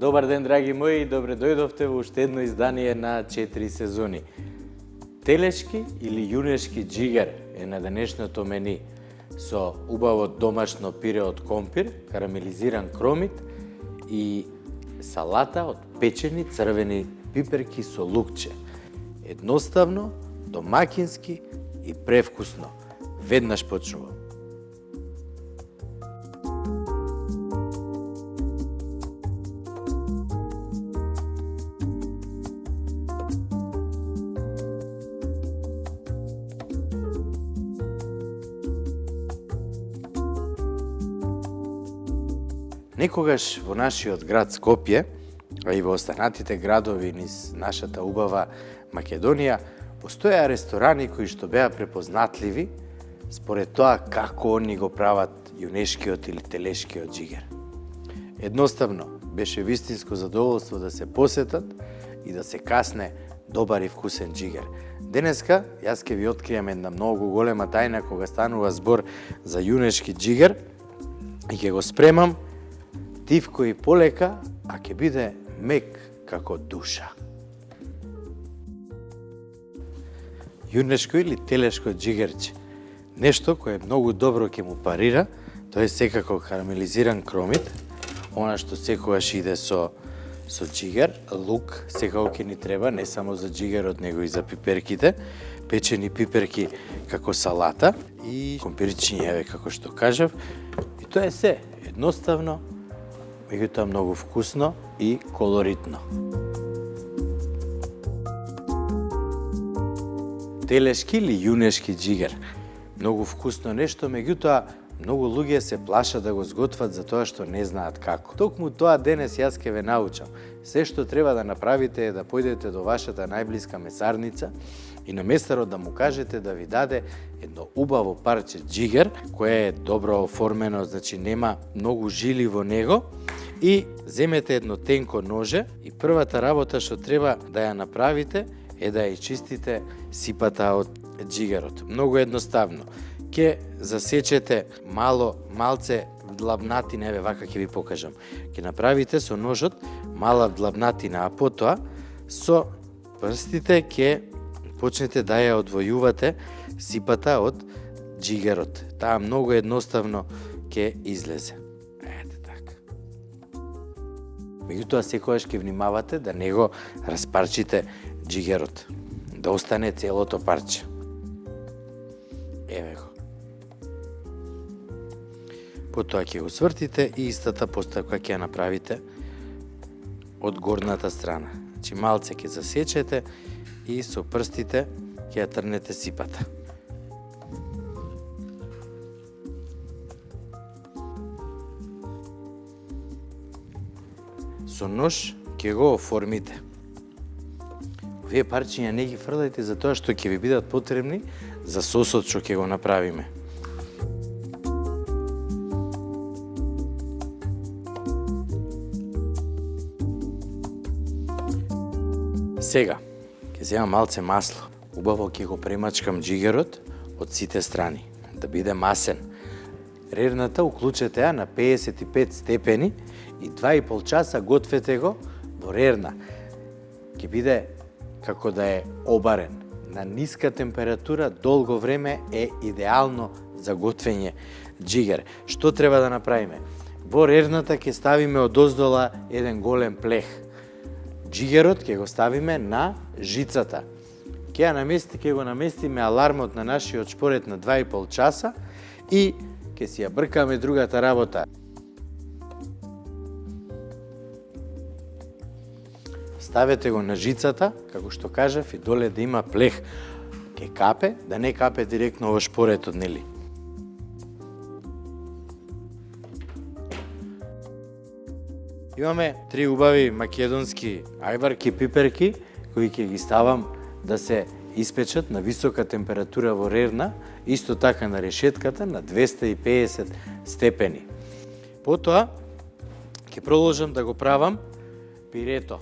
Добар ден, драги мои, добре дојдовте во уште едно издание на 4 сезони. Телешки или јунешки џигер е на денешното мени со убаво домашно пире од компир, карамелизиран кромит и салата од печени црвени пиперки со лукче. Едноставно, домакински и превкусно. Веднаш почнувам. Некогаш во нашиот град Скопје, а и во останатите градови низ нашата убава Македонија, постоеа ресторани кои што беа препознатливи според тоа како они го прават јунешкиот или телешкиот џигер. Едноставно, беше вистинско задоволство да се посетат и да се касне добар и вкусен џигер. Денеска, јас ќе ви откријам една многу голема тајна кога станува збор за јунешки џигер и ќе го спремам тивко и полека, а ќе биде мек како душа. Јунешко или телешко џигерче, нешто кое многу добро ќе му парира, тоа е секако карамелизиран кромит, она што секогаш иде со џигер, лук секако ќе ни треба, не само за џигерот, него и за пиперките, печени пиперки како салата и компирчињеве, како што кажав, и тоа е се, едноставно, меѓутоа многу вкусно и колоритно. Телешки или јунешки џигер. Многу вкусно нешто, меѓутоа многу луѓе се плашат да го сготват за тоа што не знаат како. Токму тоа денес јас ќе ве научам. Се што треба да направите е да појдете до вашата најблиска месарница и на месарот да му кажете да ви даде едно убаво парче џигер, кое е добро оформено, значи нема многу жили во него, и земете едно тенко ноже и првата работа што треба да ја направите е да ја чистите сипата од џигерот. Многу едноставно. Ке засечете малце длабнатина, еве вака ќе ви покажам. Ке направите со ножот мала длабнатина, а потоа со прстите ке почнете да ја одвојувате сипата од џигерот. Таа многу едноставно ке излезе. Ете така. Меѓутоа секогаш ке внимавате да не го распарчите џигерот, да остане целото парче. Еве го. Потоа ќе го свртите и истата постапка ќе ја направите од горната страна. Значи малце ќе засечете и со прстите ќе ја трнете сипата. Со нож ќе го оформите. Овие парчиња не ги фрлајте за тоа што ќе ви бидат потребни за сосот што ќе го направиме. Сега, ќе земам малце масло. Убаво ќе го премачкам џигерот од сите страни, да биде масен. Рерната уклучете ја на 55 степени и 2,5 часа гответе го во рерна. Ќе биде како да е обарен. На ниска температура долго време е идеално за готвење џигер. Што треба да направиме? Во рерната ќе ставиме одоздола еден голем плех. Џигерот ќе го ставиме на жицата. Ќе го наместиме алармот на нашиот шпорет на 2,5 часа и ќе си ја бркаме другата работа. Ставете го на жицата, како што кажав, и доле да има плех. Ке капе, да не капе директно во шпоретот, нели? Имаме 3 убави македонски ајварки, пиперки, кои ќе ги ставам да се испечат на висока температура во рерна, исто така на решетката на 250 степени. Потоа ќе продолжам да го правам пирето.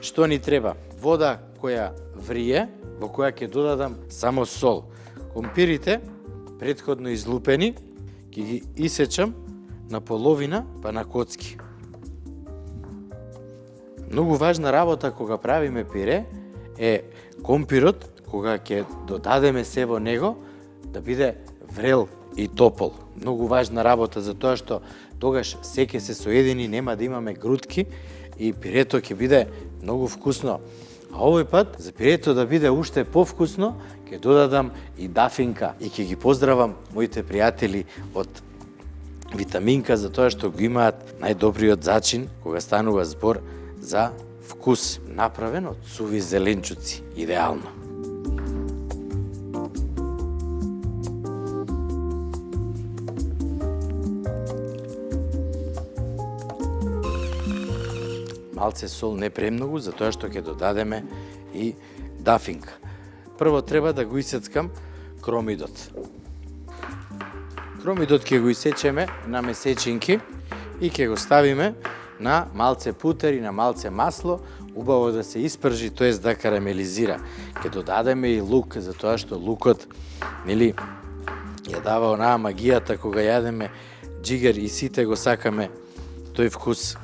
Што ни треба? Вода која врие, во која ќе додадам само сол. Компирите, претходно излупени, ќе ги исечам на половина, па на коцки. Многу важна работа кога правиме пире е компирот, кога ќе додадеме се во него, да биде врел и топол. Многу важна работа за тоа што тогаш се ќе се соедини, нема да имаме грудки и пирето ќе биде многу вкусно. А овој пат, за пирето да биде уште повкусно, ќе додадам и дафинка и ќе ги поздравам моите пријатели од Витаминка за тоа што го имаат најдобриот зачин кога станува збор за вкус, направен од суви зеленчуци. Идеално. Малце сол, не премногу, затоа што ќе додадеме и дафинка. Прво треба да го исецкам кромидот. Кромидот ќе го исечеме на месечинки и ќе го ставиме на малце путер и на малце масло, убаво да се испржи, тоест да карамелизира. Ќе додадеме и лук, затоа што лукот, нели, ја дава онаа магијата кога јадеме џигер и сите го сакаме тој вкус.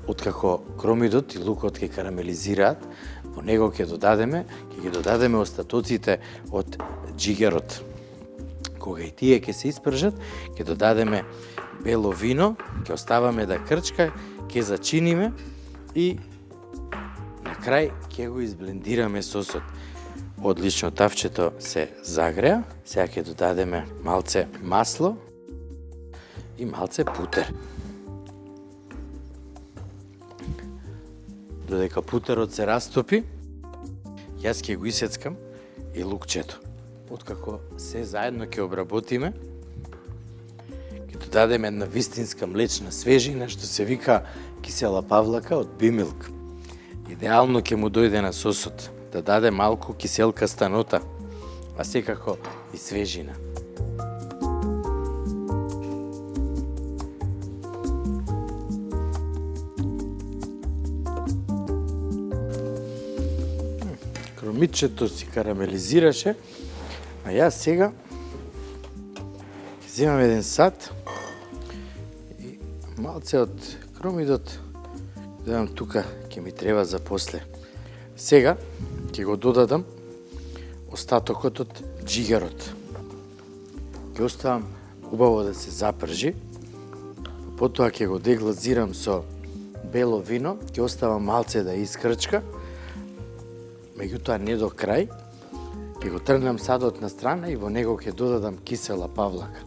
Откако кромидот и лукот ќе карамелизираат, во него ќе ги додадеме остатоците од џигерот. Кога и тие ќе се испржат, ќе додадеме бело вино, ќе оставаме да крчка, ќе зачиниме и на крај ќе го изблендираме сосот. Одлично, тавчето се загреа, сега ќе додадеме малце масло и малце путер. Додека путерот се растопи, јас ќе го исецкам и лукчето. Откако се заедно ќе обработиме, ќе додадеме една вистинска млечна свежина, што се вика кисела павлака од Бимилк. Идеално ќе му дојде на сосот, да даде малку киселкаста нота, а секако и свежина. Кромидчето си карамелизираше, а јас сега ќе земам еден сат и малце од кромидот дадам тука, ќе ми треба за после. Сега ќе го додадам остатокот од џигерот. Ќе оставам убаво да се запржи, потоа ќе го деглазирам со бело вино, ќе оставам малце да искрчка, меѓутоа не до крај, ќе го тргнам садот на страна и во него ќе додадам кисела павлака.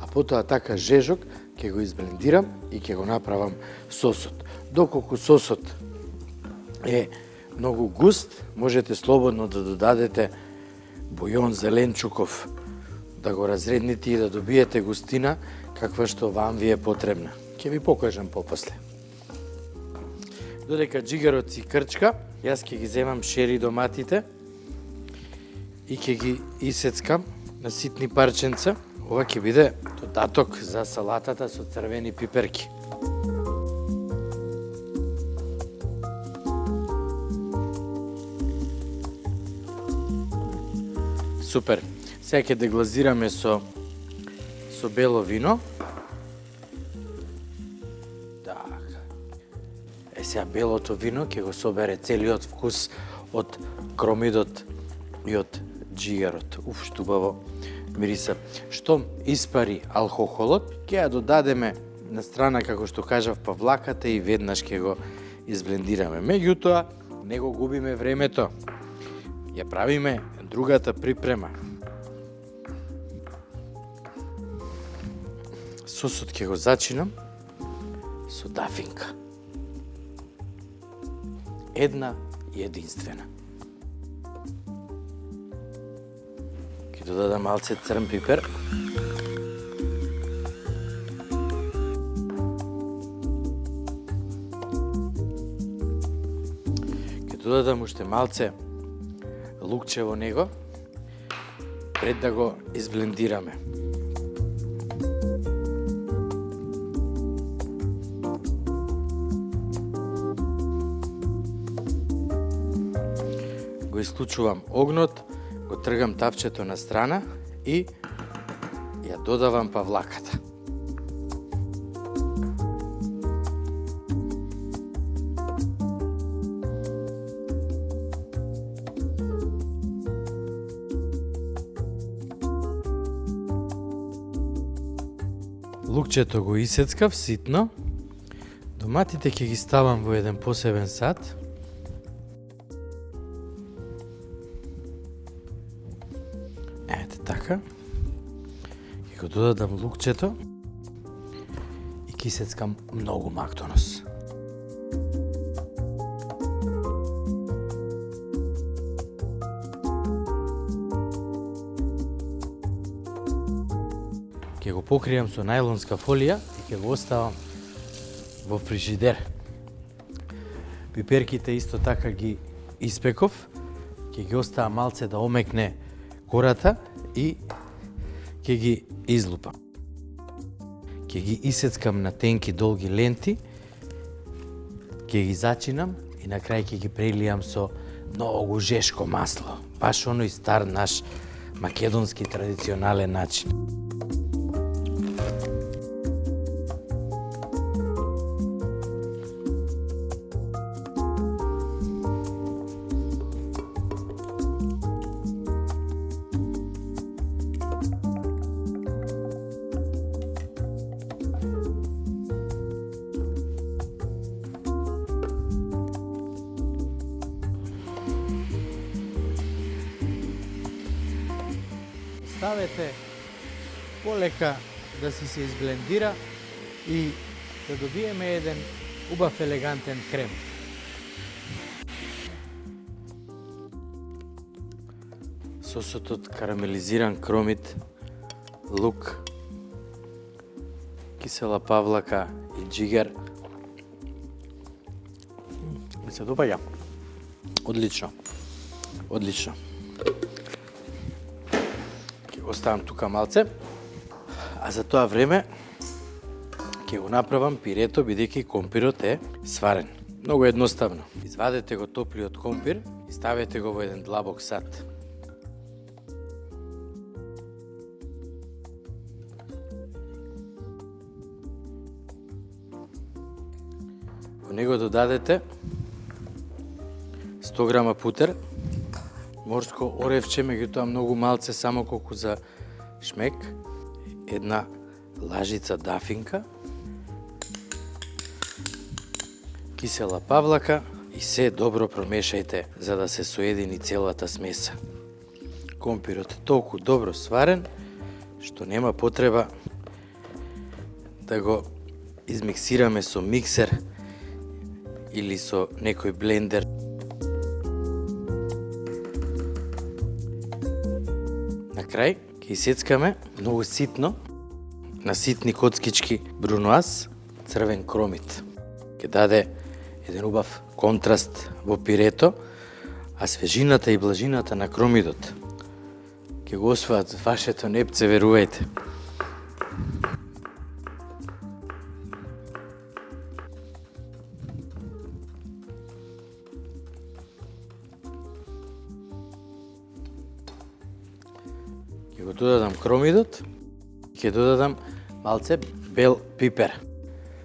А потоа така жежок ќе го изблендирам и ќе го направам сосот. Доколку сосот е многу густ, можете слободно да додадете бујон зеленчуков, да го разредните и да добиете густина каква што вам ви е потребна. Ќе ви покажам попосле. Додека џигерот си крчка, јас ќе ги земам шери доматите и ќе ги исецкам на ситни парченца. Ова ќе биде додаток за салатата со црвени пиперки. Супер. Сега ќе деглазираме со бело вино. Сега белото вино ќе го собере целиот вкус од кромидот и од џигерот. Што убаво мириса. Штом испари алкохолот, ќе ја додадеме на страна, како што кажав, павлаката и веднаш ќе го изблендираме. Меѓутоа, не го губиме времето. Ја правиме другата припрема. Сосот ќе го зачинам со дафинка. Една и единствена. Ќе додадам малце црн пипер. Ќе додадам уште малце лукче во него, пред да го изблендираме. Го го исклучувам огнот, го тргам тавчето на страна и ја додавам павлаката. Лукчето го исецкав ситно. Доматите ќе ги ставам во еден посебен сад. Ете така. Ќе го додадам лукчето и ќе исецкам многу мактонос. Ќе го покријам со најлонска фолија и ќе го оставам во фрижидер. Пиперките исто така ги испеков, ќе ги оставам малце да омекне кората и ќе ги излупам. Ќе ги исецкам на тенки долги ленти, ќе ги зачинам и на крај ќе ги прелијам со многу жешко масло. Баш оној стар наш македонски традиционален начин. Ставете полека да си се изблендира и да добиеме еден убав елегантен крем. Сосот од карамелизиран кромит, лук, кисела павлака и джигер ми се допаѓа. Одлично. Одлично. Оставам тука малце, а за тоа време ќе го направам пирето, бидејќи компирот е сварен. Многу едноставно. Извадете го топлиот компир и ставете го во еден длабок сад. Во него додадете 100 грама путер, морско оревче, меѓутоа многу малце, само колку за шмек, една лажица дафинка, кисела павлака и се добро промешајте за да се соедини целата смеса. Компирот е толку добро сварен што нема потреба да го измиксираме со миксер или со некој блендер. На крај ќе исецкаме многу ситно на ситни коцкички бруноаз црвен кромит. Ќе даде еден убав контраст во пирето, а свежината и блажината на кромидот ќе го освојат вашето непце, верувајте. Ќе го додадам кромидот, ќе додадам малце бел пипер,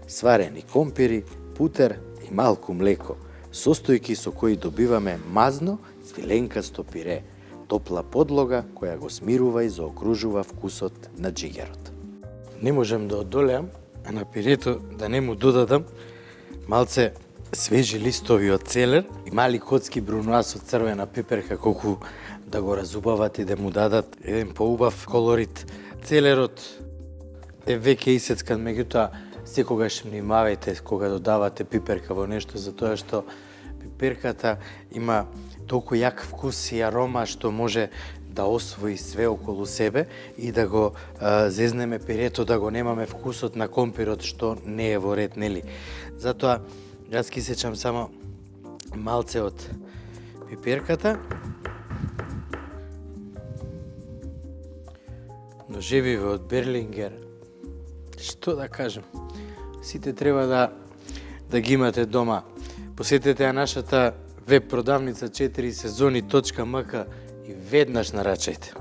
сварени компири, путер и малку млеко, состојки со кои добиваме мазно, свиленкасто пире, топла подлога која го смирува и заокружува вкусот на джигерот. Не можам да одолеам, а на пирето да не му додадам малце свежи листови од целер и мали коцки бруноаз од црвена пиперка, колку да го разубават и да му дадат еден поубав колорит. Целерот е веќе исецкан, меѓутоа секогаш внимавајте кога додавате пиперка во нешто, затоа што пиперката има толку јак вкус и арома што може да освои све околу себе и да го зезнеме пирето, да го немаме вкусот на компирот, што не е во ред, нели? Затоа јас ки сечам само малце од пиперката. Ножевиве од Берлингер, што да кажам, сите треба да ги имате дома. Посетете ја нашата Веб продавница 4 сезони.мк и веднаш нарачајте.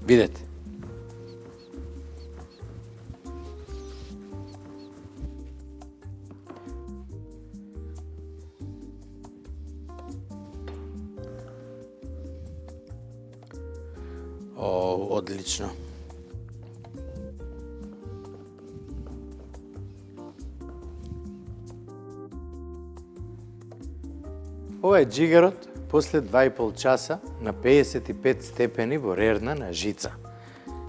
Видете. О, одлично. Ова е джигерот после 2,5 часа на 55 степени во рерна на жица.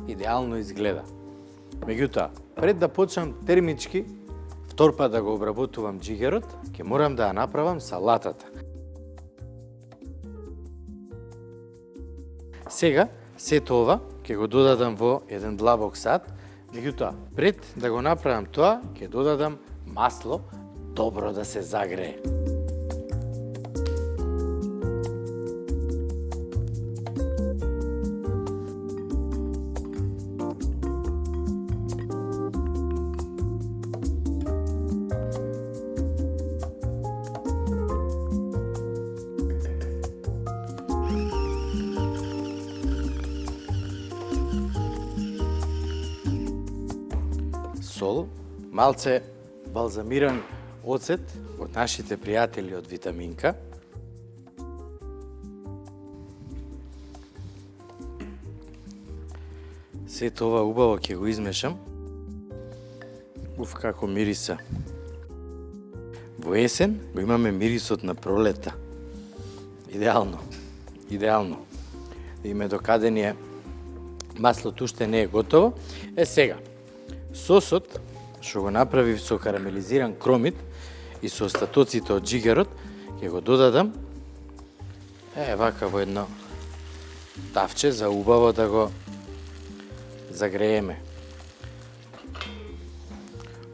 Идеално изгледа. Меѓутоа, пред да почнам термички, втор пат да го обработувам джигерот, ќе морам да ја направам салатата. Сега, сето ова ќе го додадам во еден длабок сад, меѓутоа, пред да го направам тоа, ќе додадам масло, добро да се загрее. Сол, малце балзамиран оцет од нашите пријатели од Витаминка. Сето ова убаво ќе го измешам. Уф, како мириса. Во есен го имаме мирисот на пролета. Идеално. Идеално. Име докаде ни е маслото уште не е готово. Сега, сосот, што го направив со карамелизиран кромит и со остатоците од джигерот, ќе го додадам вака во едно тавче за убаво да го загрееме.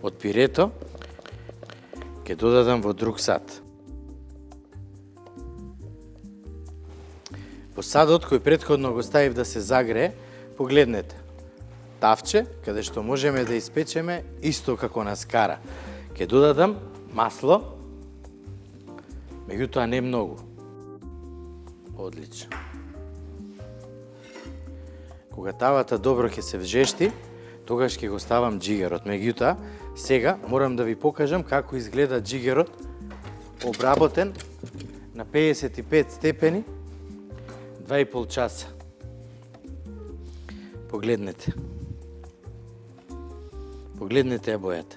Од пирето ќе додадам во друг сад. Во садот кој претходно го ставив да се загрее, погледнете. Тавче, каде што можеме да испечеме исто како на скара. Ќе додадам масло, меѓутоа не многу. Одлично. Кога тавата добро ќе се вжешти, тогаш ќе го ставам джигерот. Меѓутоа, сега морам да ви покажам како изгледа джигерот обработен на 55 степени 2,5 часа. Погледнете. Погледнете ја бојата.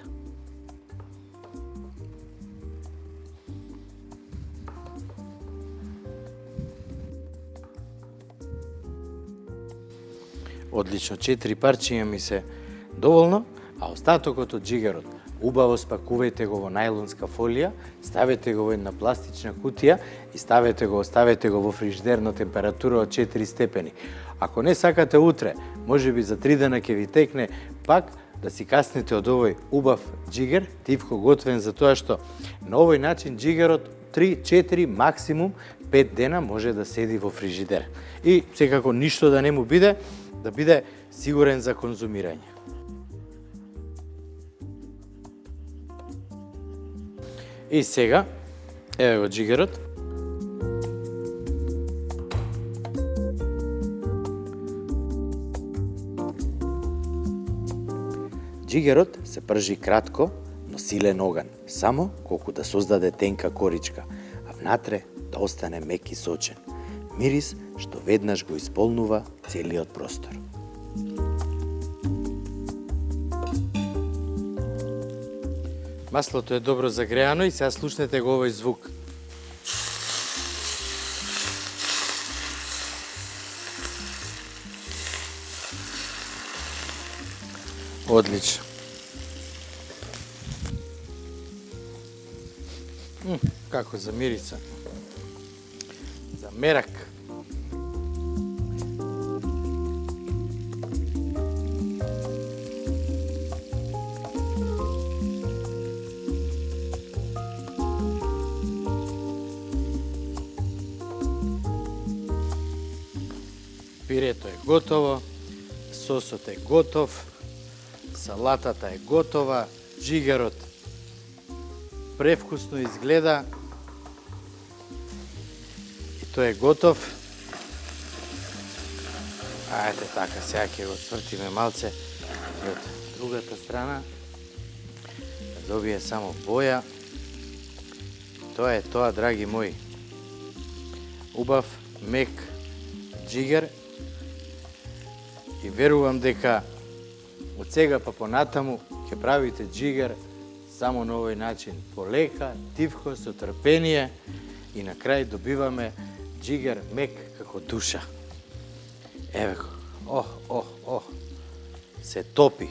Одлично, 4 парчиња ми се доволно, а остатокот од джигерот убаво спакувајте го во најлонска фолија, ставете го во една пластична кутија и оставете го во фрижидер на температура од 4 степени. Ако не сакате утре, можеби за 3 дена ќе ви текне пак да си каснете од овој убав джигер, тивко готвен, за тоа што на овој начин джигерот 3, 4, максимум 5 дена може да седи во фрижидер. И секако ништо да не му биде, да биде сигурен за конзумирање. И сега, еве го джигерот. Джигерот се пржи кратко, но силен оган, само колку да создаде тенка коричка, а внатре да остане мек и сочен. Мирис што веднаш го исполнува целиот простор. Маслото е добро загреано и сега слушнете го овој звук. Одлично. Како за мириса. За мерак. Пирето е готово, сосот е готов, салатата е готова, джигерот превкусно изгледа. Тој е готов. Ајде така, сега ќе го свртиме малце и од другата страна. Да добие само боја. Тоа е тоа, драги мои. Убав, мек џигер. И верувам дека од сега па понатаму ќе правите џигер само на овој начин. Полека, тивко, со трпение и на крај добиваме џигер мек како душа. Еве го. Се топи.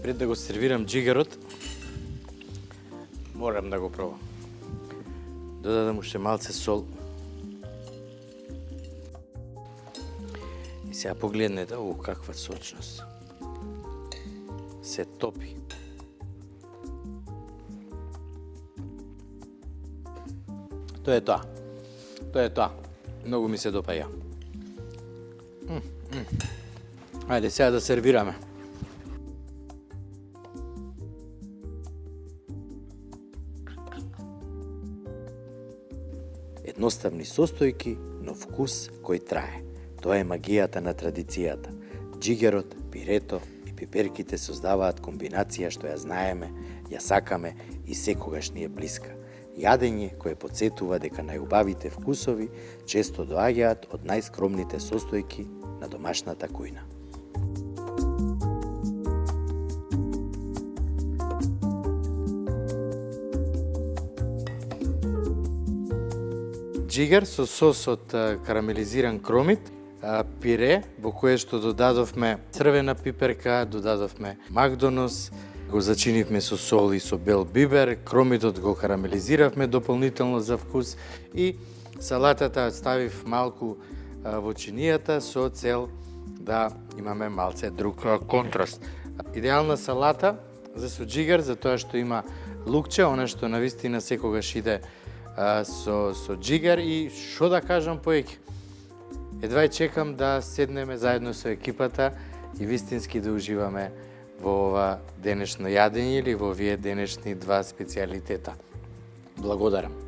Пред да го сервирам џигерот, морам да го пробам. Додадам уште малце сол. И сега погледнете, каква сочност. Се топи. Тоа е тоа. Многу ми се допаја. Ајде сега да сервираме. Едноставни состојки, но вкус кој трае. Тоа е магијата на традицијата. Џигерот, пирето и пиперките создаваат комбинација што ја знаеме, ја сакаме и секогаш ни е блиска. Јадење кое потсетува дека најубавите вкусови често доаѓаат од најскромните состојки на домашната кујна. Џигер со сос од карамелизиран кромит, пире во кое што додадовме црвена пиперка, додадовме макдонос, го зачинивме со сол и со бел бибер, кромитот го карамелизиравме дополнително за вкус и салатата ставив малку во чинијата со цел да имаме малце друг контраст. Идеална салата за со џигер, затоа што има лукче, она што навистина секогаш иде со џигер и што да кажам поеќе. Едва чекам да седнеме заедно со екипата и вистински да уживаме во ова денешно јадење или во овие денешни два специјалитета. Благодарам.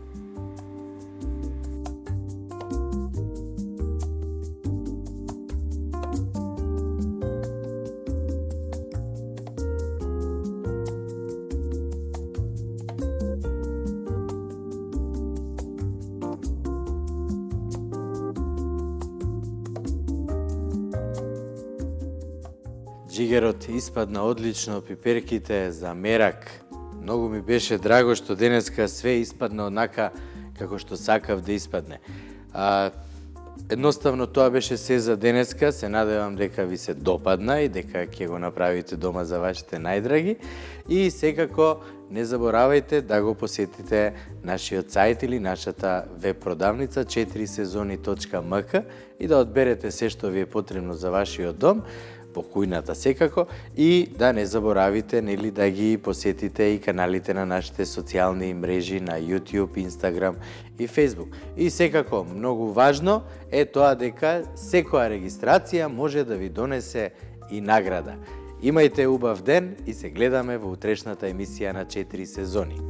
Џигерот испадна одлично, пиперките за мерак. Многу ми беше драго што денеска све испадна однака како што сакав да испадне. Едноставно тоа беше се за денеска, се надевам дека ви се допадна и дека ќе го направите дома за вашите најдраги. И секако не заборавајте да го посетите нашиот сајт или нашата веб продавница 4сезони.mk и да одберете се што ви е потребно за вашиот дом, по кујната секако, и да не заборавите нели да ги посетите и каналите на нашите социјални мрежи на YouTube, Instagram и Facebook. И секако, многу важно е тоа дека секоја регистрација може да ви донесе и награда. Имајте убав ден и се гледаме во утрешната емисија на 4 сезони.